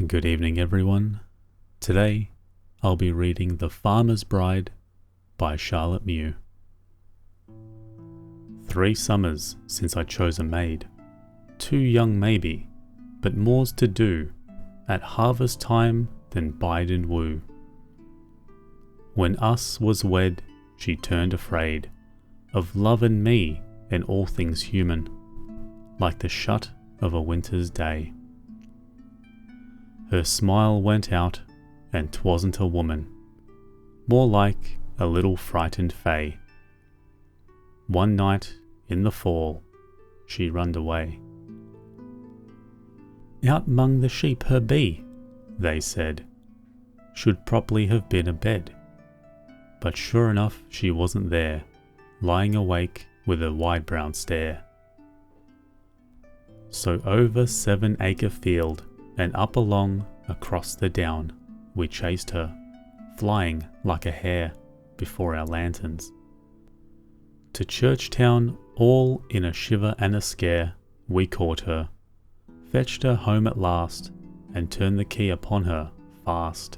Good evening, everyone. Today, I'll be reading The Farmer's Bride by Charlotte Mew. 3 summers since I chose a maid, too young maybe, but more's to do at harvest time than bide and woo. When us was wed, she turned afraid of love and me and all things human, like the shut of a winter's day. Her smile went out, and 'twasn't a woman, more like a little frightened fay. One night in the fall, she runned away. Out 'mong the sheep her be, they said, should probably have been abed. But sure enough she wasn't there, lying awake with a wide brown stare. So over 7-acre field, and up along across the down, we chased her, flying like a hare before our lanterns. To Churchtown, all in a shiver and a scare, we caught her, fetched her home at last, and turned the key upon her fast.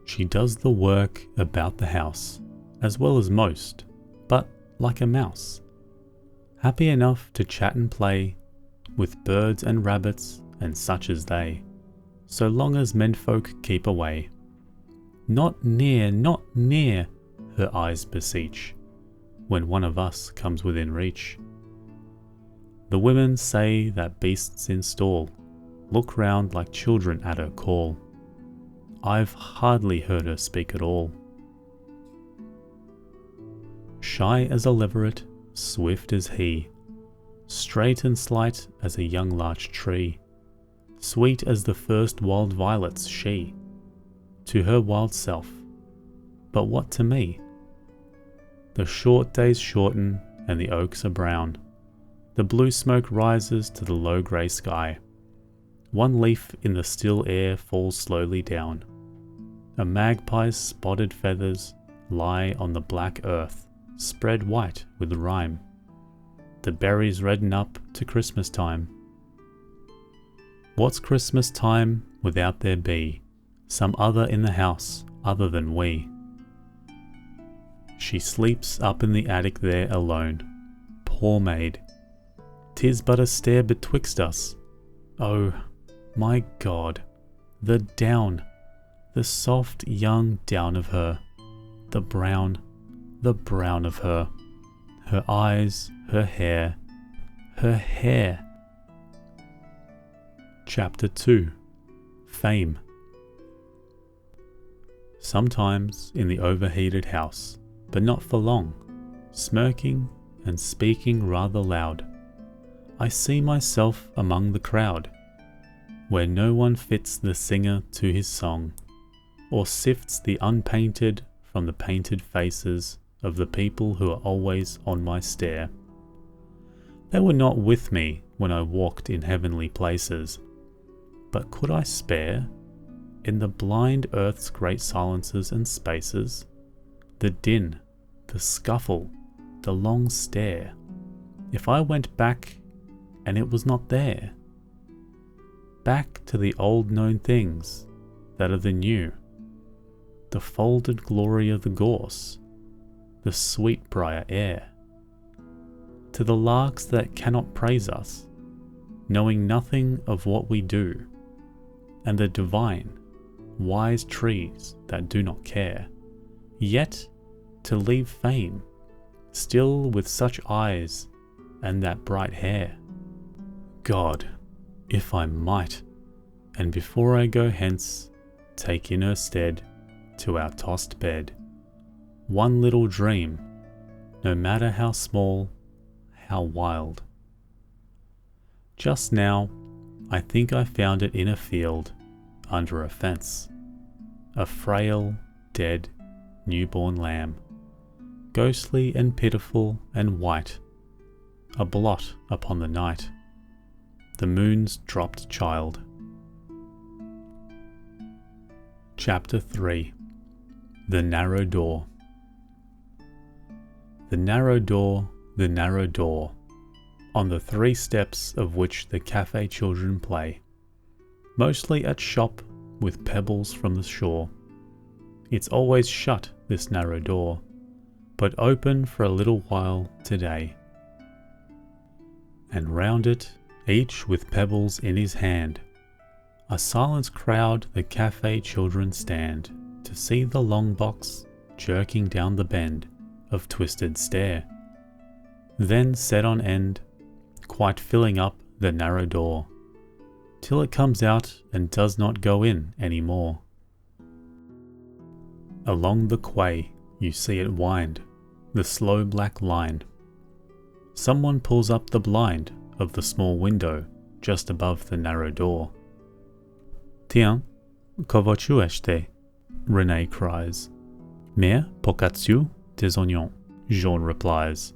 She does the work about the house, as well as most, but like a mouse, happy enough to chat and play with birds and rabbits and such as they, so long as menfolk keep away. Not near, her eyes beseech, when one of us comes within reach. The women say that beasts in stall look round like children at her call. I've hardly heard her speak at all. Shy as a leveret, swift as he, straight and slight as a young larch tree, sweet as the first wild violets she, to her wild self, but what to me? The short days shorten and the oaks are brown, the blue smoke rises to the low grey sky, one leaf in the still air falls slowly down, a magpie's spotted feathers lie on the black earth, spread white with rime. The berries redden up to Christmas time. What's Christmas time without there be some other in the house other than we? She sleeps up in the attic there alone, poor maid. 'Tis but a stair betwixt us. Oh, my God, the down, the soft young down of her, the brown of her eyes, her hair. Chapter 2. Fame. Sometimes in the overheated house, but not for long, smirking and speaking rather loud, I see myself among the crowd, where no one fits the singer to his song, or sifts the unpainted from the painted faces of the people who are always on my stare. They were not with me when I walked in heavenly places, but could I spare, in the blind earth's great silences and spaces, the din, the scuffle, the long stare, if I went back and it was not there? Back to the old known things that are the new, the folded glory of the gorse, the sweet briar air, to the larks that cannot praise us, knowing nothing of what we do, and the divine, wise trees that do not care, yet to leave fame, still with such eyes and that bright hair. God, if I might, and before I go hence, take in her stead to our tossed bed, one little dream, no matter how small, how wild. Just now, I think I found it in a field, under a fence, a frail, dead, newborn lamb, ghostly and pitiful and white, a blot upon the night, the moon's dropped child. Chapter 3. The Narrow Door. The narrow door, on the 3 steps of which the cafe children play, mostly at shop with pebbles from the shore. It's always shut, this narrow door, but open for a little while today. And round it, each with pebbles in his hand, a silent crowd the cafe children stand to see the long box jerking down the bend of twisted stair, then set on end, quite filling up the narrow door, till it comes out and does not go in any more. Along the quay you see it wind, the slow black line. Someone pulls up the blind of the small window just above the narrow door. Tiens, que vas-tu acheter? Renee cries. Mais pourquoi-tu des oignons? Jean replies,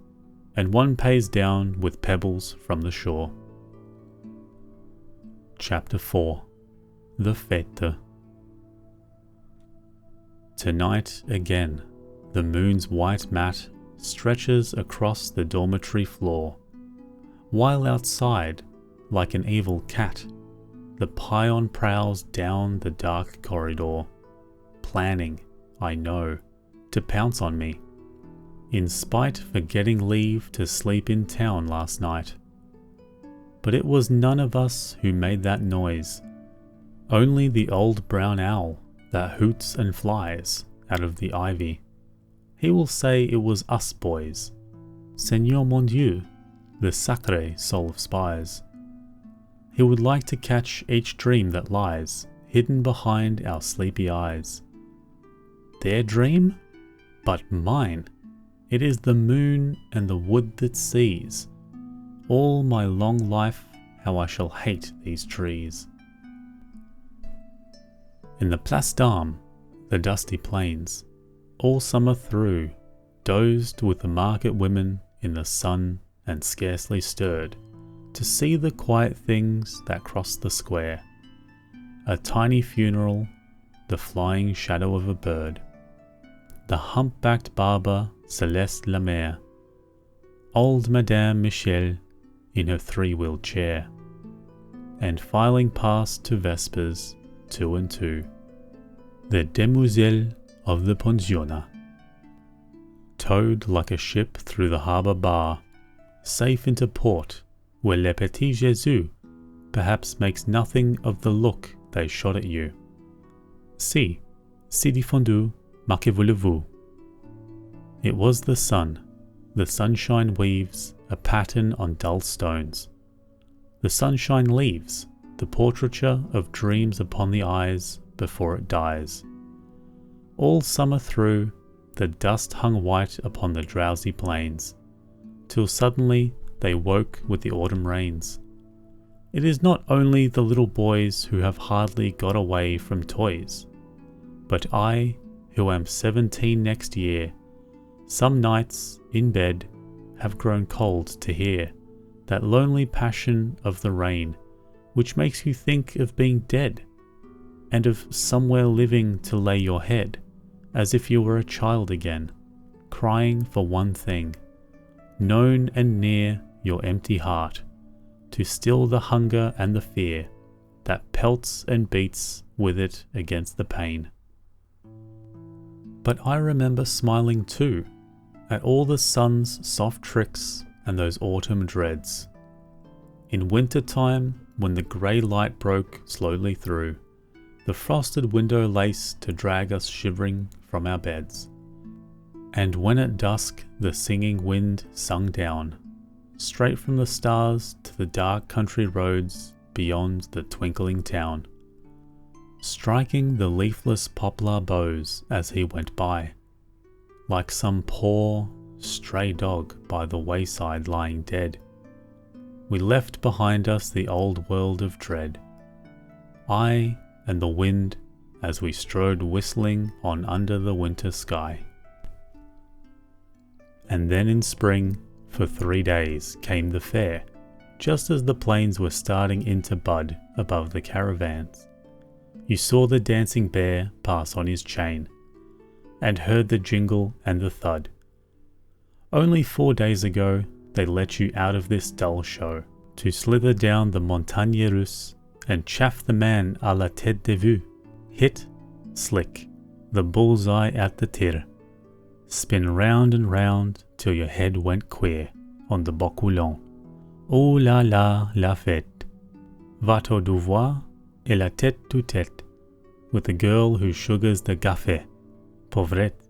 and one pays down with pebbles from the shore. Chapter 4. The Fête. Tonight again, the moon's white mat stretches across the dormitory floor, while outside, like an evil cat, the pion prowls down the dark corridor, planning, I know, to pounce on me, in spite for getting leave to sleep in town last night. But it was none of us who made that noise, only the old brown owl that hoots and flies out of the ivy. He will say it was us boys, Seigneur mon Dieu, the sacré soul of spies. He would like to catch each dream that lies hidden behind our sleepy eyes. Their dream? But mine. It is the moon and the wood that sees. All my long life how I shall hate these trees. In the Place d'Armes, the dusty plains, all summer through, dozed with the market women in the sun and scarcely stirred to see the quiet things that cross the square. A tiny funeral, the flying shadow of a bird, the humpbacked barber Celeste Lamere, old Madame Michel in her three-wheeled chair, and filing past to vespers, two and two, the demoiselles of the pensionnat, towed like a ship through the harbour bar, safe into port, where Le Petit Jésus perhaps makes nothing of the look they shot at you. Si défendu, mais que voulez-vous? It was the sun. The sunshine weaves a pattern on dull stones. The sunshine leaves the portraiture of dreams upon the eyes before it dies. All summer through, the dust hung white upon the drowsy plains, till suddenly they woke with the autumn rains. It is not only the little boys who have hardly got away from toys, but I, who am 17 next year, some nights, in bed, have grown cold to hear that lonely passion of the rain, which makes you think of being dead, and of somewhere living to lay your head, as if you were a child again, crying for one thing, known and near your empty heart, to still the hunger and the fear that pelts and beats with it against the pain. But I remember smiling too, at all the sun's soft tricks and those autumn dreads. In winter time, when the grey light broke slowly through the frosted window lace to drag us shivering from our beds, and when at dusk the singing wind sung down, straight from the stars to the dark country roads beyond the twinkling town, striking the leafless poplar boughs as he went by, like some poor, stray dog by the wayside lying dead. We left behind us the old world of dread, I and the wind, as we strode whistling on under the winter sky. And then in spring, for 3 days, came the fair, just as the plains were starting into bud above the caravans. You saw the dancing bear pass on his chain, and heard the jingle and the thud. Only 4 days ago they let you out of this dull show, to slither down the Montagne Russe and chaff the man à la tête de vue. Hit, slick, the bullseye at the tir. Spin round and round till your head went queer on the boculon. Oh la la fête. Va-t-au devoir et la tête toute tête, with the girl who sugars the café. Pauvrette.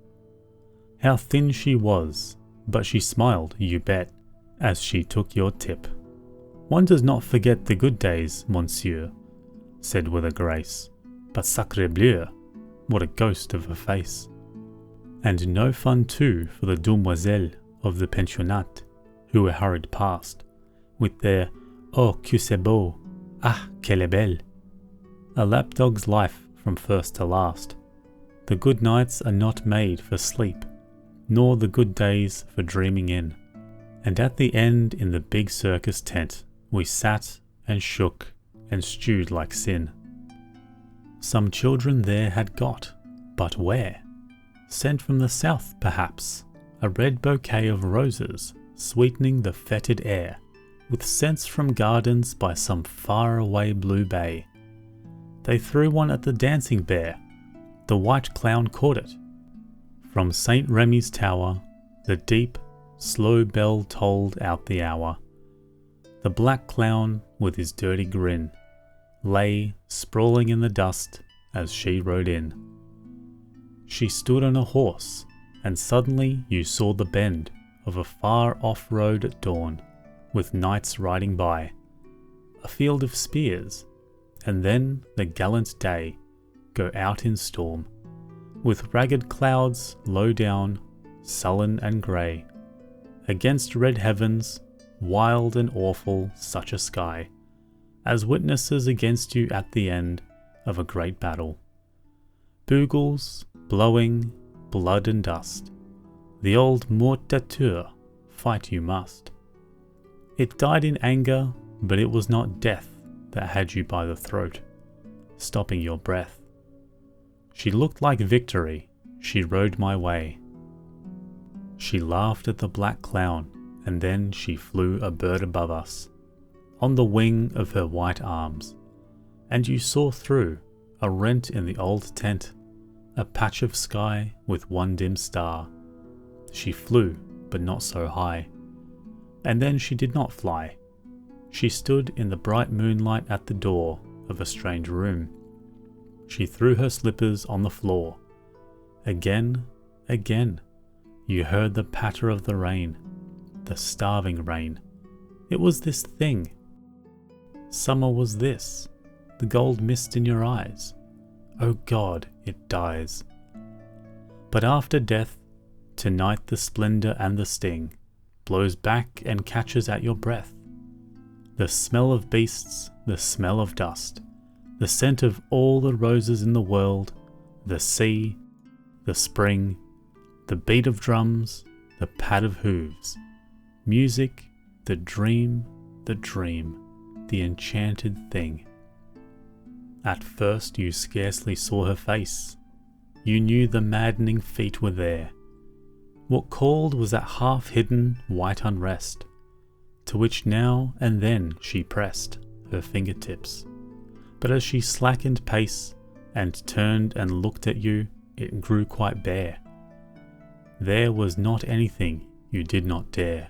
How thin she was, but she smiled, you bet, as she took your tip. One does not forget the good days, monsieur, said with a grace, but sacre bleu, what a ghost of a face. And no fun too for the demoiselles of the pensionnat, who were hurried past, with their "Oh, que c'est beau! Ah, qu'elle est belle!" A lapdog's life from first to last. The good nights are not made for sleep, nor the good days for dreaming in. And at the end in the big circus tent, we sat and shook and stewed like sin. Some children there had got, but where? Sent from the south, perhaps, a red bouquet of roses, sweetening the fetid air, with scents from gardens by some far-away blue bay. They threw one at the dancing bear. The white clown caught it. From St. Remy's tower, the deep, slow bell tolled out the hour. The black clown, with his dirty grin, lay sprawling in the dust as she rode in. She stood on a horse, and suddenly you saw the bend of a far-off road at dawn, with knights riding by, a field of spears, and then the gallant day go out in storm, with ragged clouds low down, sullen and grey, against red heavens, wild and awful such a sky, as witnesses against you at the end of a great battle. Bugles, blowing, blood and dust, the old mort d'amour, fight you must. It died in anger, but it was not death that had you by the throat, stopping your breath. She looked like victory, she rode my way. She laughed at the black clown, and then she flew a bird above us, on the wing of her white arms, and you saw through a rent in the old tent, a patch of sky with one dim star. She flew, but not so high. And then she did not fly. She stood in the bright moonlight at the door of a strange room. She threw her slippers on the floor. Again, you heard the patter of the rain, the starving rain. It was this thing. Summer was this, the gold mist in your eyes. Oh God, it dies. But after death, tonight the splendor and the sting blows back and catches at your breath. The smell of beasts, the smell of dust, the scent of all the roses in the world, the sea, the spring, the beat of drums, the pad of hooves, music, the dream, the enchanted thing. At first you scarcely saw her face. You knew the maddening feet were there. What called was that half-hidden white unrest, to which now and then she pressed her fingertips. But as she slackened pace and turned and looked at you, it grew quite bare. There was not anything you did not dare.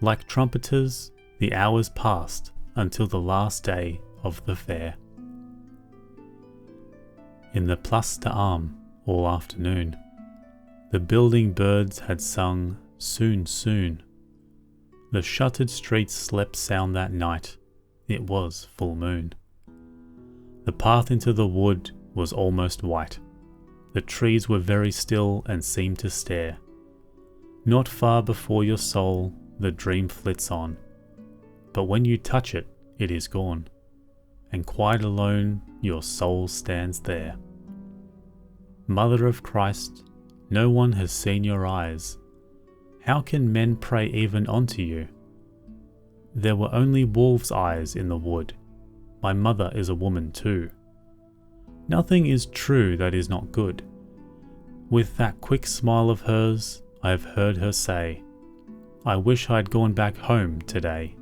Like trumpeters, the hours passed until the last day of the fair. In the Place d'Armes all afternoon, the building birds had sung "Soon, soon." The shuttered streets slept sound that night. It was full moon. The path into the wood was almost white. The trees were very still and seemed to stare. Not far before your soul the dream flits on, but when you touch it, it is gone, and quite alone your soul stands there. Mother of Christ, no one has seen your eyes. How can men pray even unto you? There were only wolves' eyes in the wood. My mother is a woman too. Nothing is true that is not good. With that quick smile of hers, I have heard her say, I wish I had gone back home today.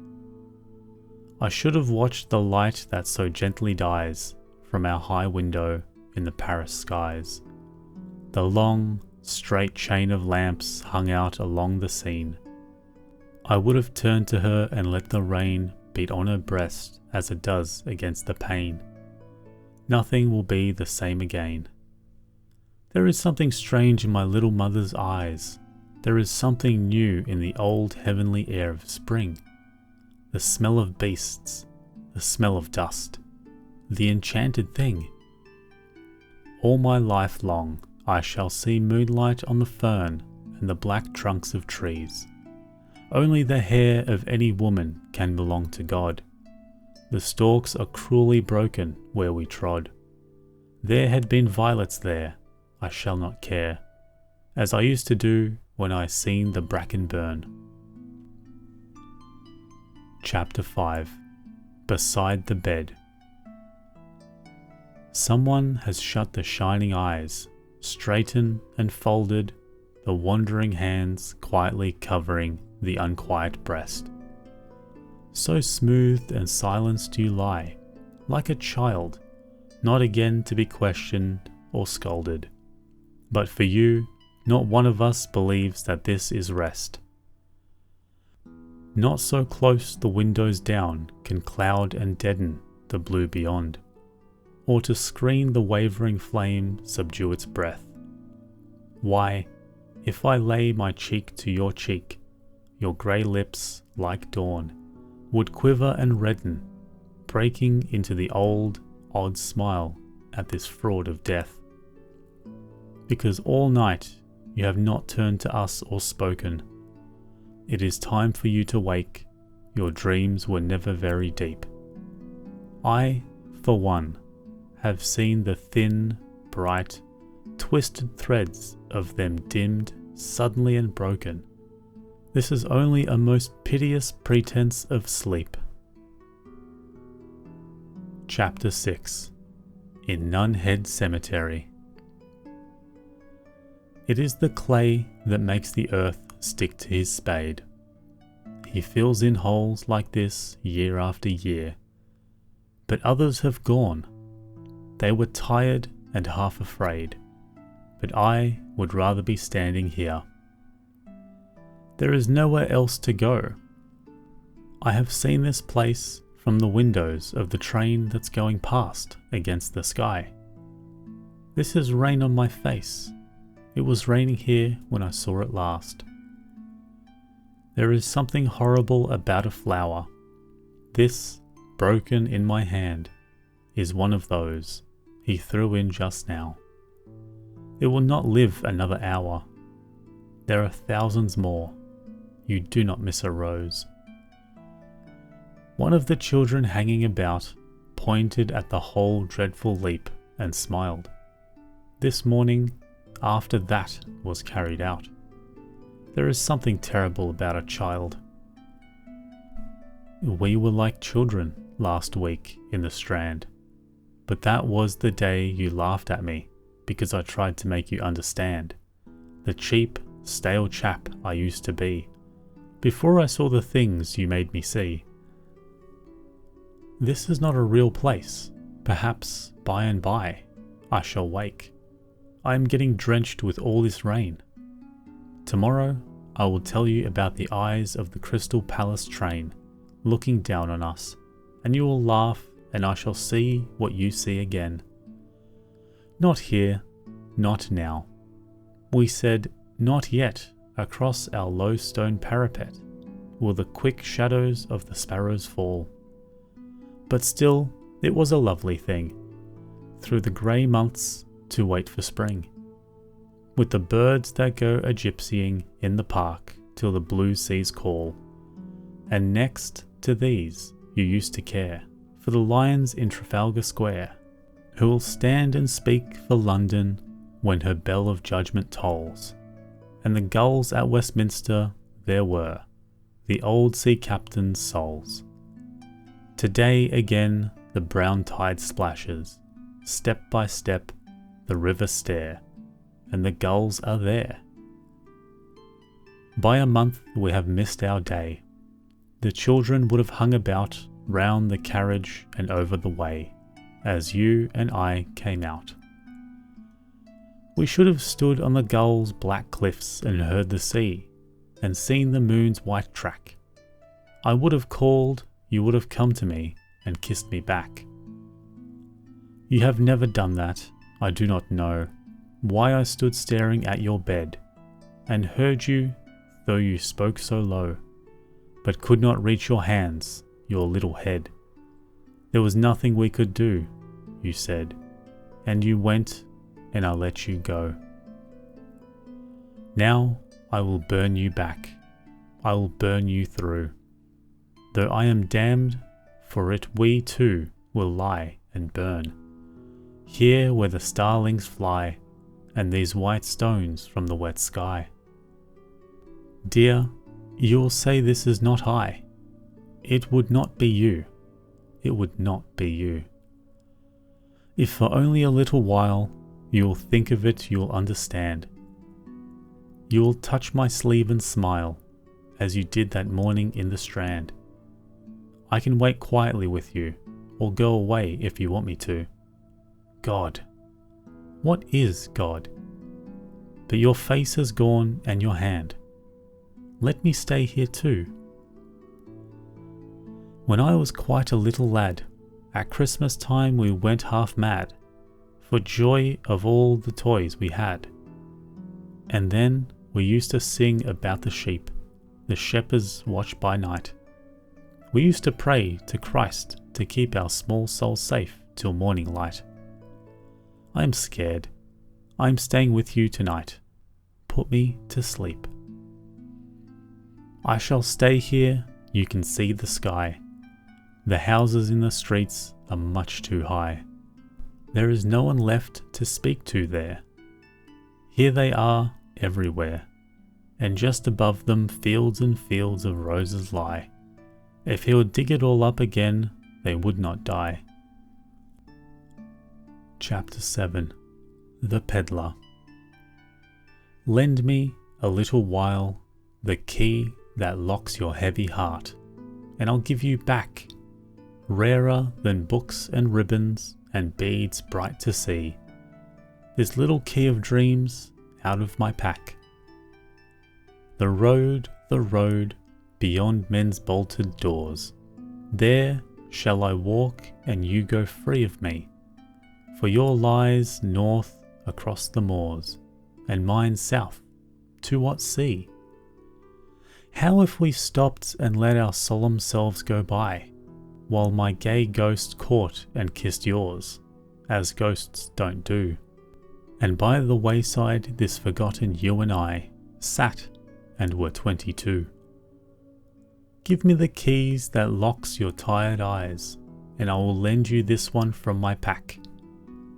I should have watched the light that so gently dies from our high window in the Paris skies. The long, straight chain of lamps hung out along the scene. I would have turned to her and let the rain beat on her breast as it does against the pane. Nothing will be the same again. There is something strange in my little mother's eyes. There is something new in the old heavenly air of spring. The smell of beasts, the smell of dust, the enchanted thing. All my life long I shall see moonlight on the fern and the black trunks of trees. Only the hair of any woman can belong to God. The stalks are cruelly broken where we trod. There had been violets there, I shall not care, as I used to do when I seen the bracken burn. Chapter 5. Beside the Bed. Someone has shut the shining eyes, straightened and folded, the wandering hands quietly covering the unquiet breast. So smoothed and silenced you lie, like a child, not again to be questioned or scolded. But for you, not one of us believes that this is rest. Not so close the windows down can cloud and deaden the blue beyond, or to screen the wavering flame subdue its breath. Why, if I lay my cheek to your cheek, your grey lips, like dawn, would quiver and redden, breaking into the old, odd smile at this fraud of death. Because all night you have not turned to us or spoken. It is time for you to wake, your dreams were never very deep. I, for one, have seen the thin, bright, twisted threads of them dimmed suddenly and broken. This is only a most piteous pretense of sleep. Chapter 6. In Nunhead Cemetery. It is the clay that makes the earth stick to his spade. He fills in holes like this year after year. But others have gone. They were tired and half afraid. But I would rather be standing here. There is nowhere else to go. I have seen this place from the windows of the train that's going past against the sky. This is rain on my face. It was raining here when I saw it last. There is something horrible about a flower. This, broken in my hand, is one of those he threw in just now. It will not live another hour. There are thousands more. You do not miss a rose. One of the children hanging about pointed at the whole dreadful leap and smiled. This morning, after that was carried out. There is something terrible about a child. We were like children last week in the Strand, but that was the day you laughed at me because I tried to make you understand. The cheap, stale chap I used to be, before I saw the things you made me see. This is not a real place. Perhaps by and by I shall wake. I am getting drenched with all this rain. Tomorrow I will tell you about the eyes of the Crystal Palace train looking down on us, and you will laugh and I shall see what you see again. Not here, not now. We said not yet across our low stone parapet will the quick shadows of the sparrows fall. But still it was a lovely thing, through the grey months to wait for spring, with the birds that go a gypsying in the park till the blue seas call. And next to these you used to care for the lions in Trafalgar Square, who will stand and speak for London when her bell of judgment tolls. And the gulls at Westminster there were, the old sea captain's souls. Today again the brown tide splashes, step by step the river stare, and the gulls are there. By a month we have missed our day. The children would have hung about round the carriage and over the way, as you and I came out. We should have stood on the gull's black cliffs and heard the sea, and seen the moon's white track. I would have called, you would have come to me and kissed me back. You have never done that. I do not know why I stood staring at your bed, and heard you, though you spoke so low, but could not reach your hands, your little head. There was nothing we could do, you said, and you went, and I let you go. Now I will burn you back, I will burn you through. Though I am damned, for it we too will lie and burn, here where the starlings fly, and these white stones from the wet sky. Dear, you'll say this is not I. It would not be you. It would not be you. If for only a little while you'll think of it, you'll understand. You'll touch my sleeve and smile, as you did that morning in the Strand. I can wait quietly with you, or go away if you want me to. God. What is God? But your face has gone and your hand. Let me stay here too. When I was quite a little lad, at Christmas time we went half mad, for joy of all the toys we had. And then we used to sing about the sheep, the shepherds watch by night. We used to pray to Christ to keep our small souls safe till morning light. I am scared. I am staying with you tonight. Put me to sleep. I shall stay here, you can see the sky. The houses in the streets are much too high. There is no one left to speak to there. Here they are everywhere, and just above them fields and fields of roses lie. If he would dig it all up again, they would not die. Chapter 7. The Peddler. Lend me, a little while, the key that locks your heavy heart, and I'll give you back, rarer than books and ribbons and beads bright to see, this little key of dreams out of my pack. The road, beyond men's bolted doors, there shall I walk and you go free of me, for your lies north across the moors, and mine south, to what sea? How if we stopped and let our solemn selves go by, while my gay ghost caught and kissed yours, as ghosts don't do, and by the wayside this forgotten you and I sat and were 22. Give me the keys that locks your tired eyes, and I will lend you this one from my pack,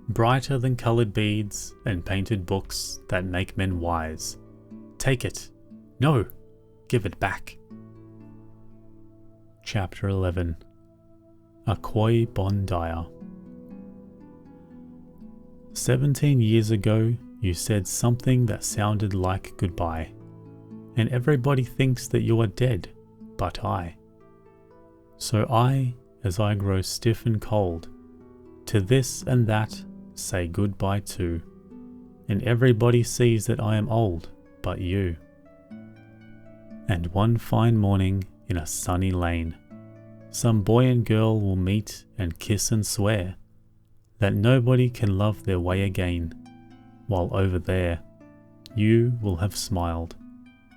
brighter than coloured beads and painted books that make men wise. Take it. No, give it back. Chapter 11. A Koi Bon Dire. 17 years ago, you said something that sounded like goodbye, and everybody thinks that you are dead, but I. So I, as I grow stiff and cold, to this and that say goodbye too, and everybody sees that I am old, but you. And one fine morning in a sunny lane, some boy and girl will meet and kiss and swear that nobody can love their way again, while over there you will have smiled,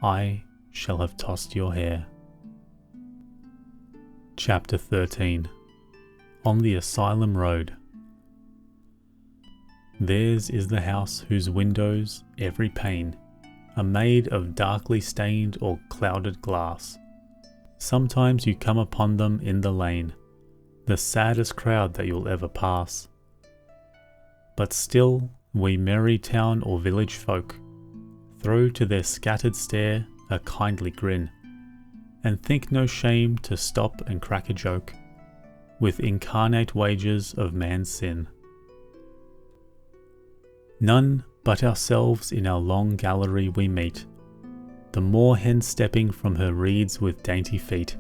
I shall have tossed your hair. Chapter 13. On the Asylum Road. Theirs is the house whose windows, every pane, are made of darkly stained or clouded glass. Sometimes you come upon them in the lane, the saddest crowd that you'll ever pass. But still, we merry town or village folk throw to their scattered stare a kindly grin, and think no shame to stop and crack a joke with incarnate wages of man's sin. None but ourselves in our long gallery we meet, the moor hen stepping from her reeds with dainty feet,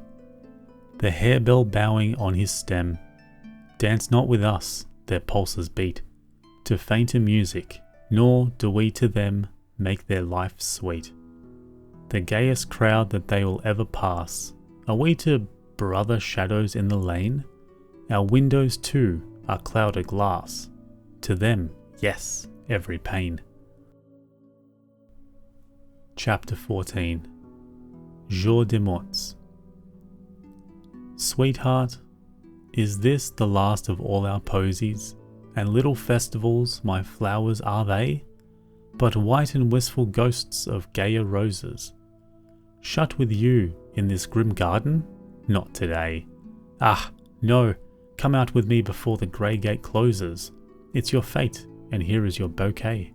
the harebell bowing on his stem. Dance not with us, their pulses beat, to fainter music, nor do we to them make their life sweet. The gayest crowd that they will ever pass, are we to brother shadows in the lane? Our windows too are clouded glass, to them, yes, every pane. Chapter 14. Jour de Morts. Sweetheart, is this the last of all our posies, and little festivals my flowers are they? But white and wistful ghosts of gayer roses, shut with you in this grim garden? Not today. Ah, no, come out with me before the grey gate closes. It's your fate, and here is your bouquet.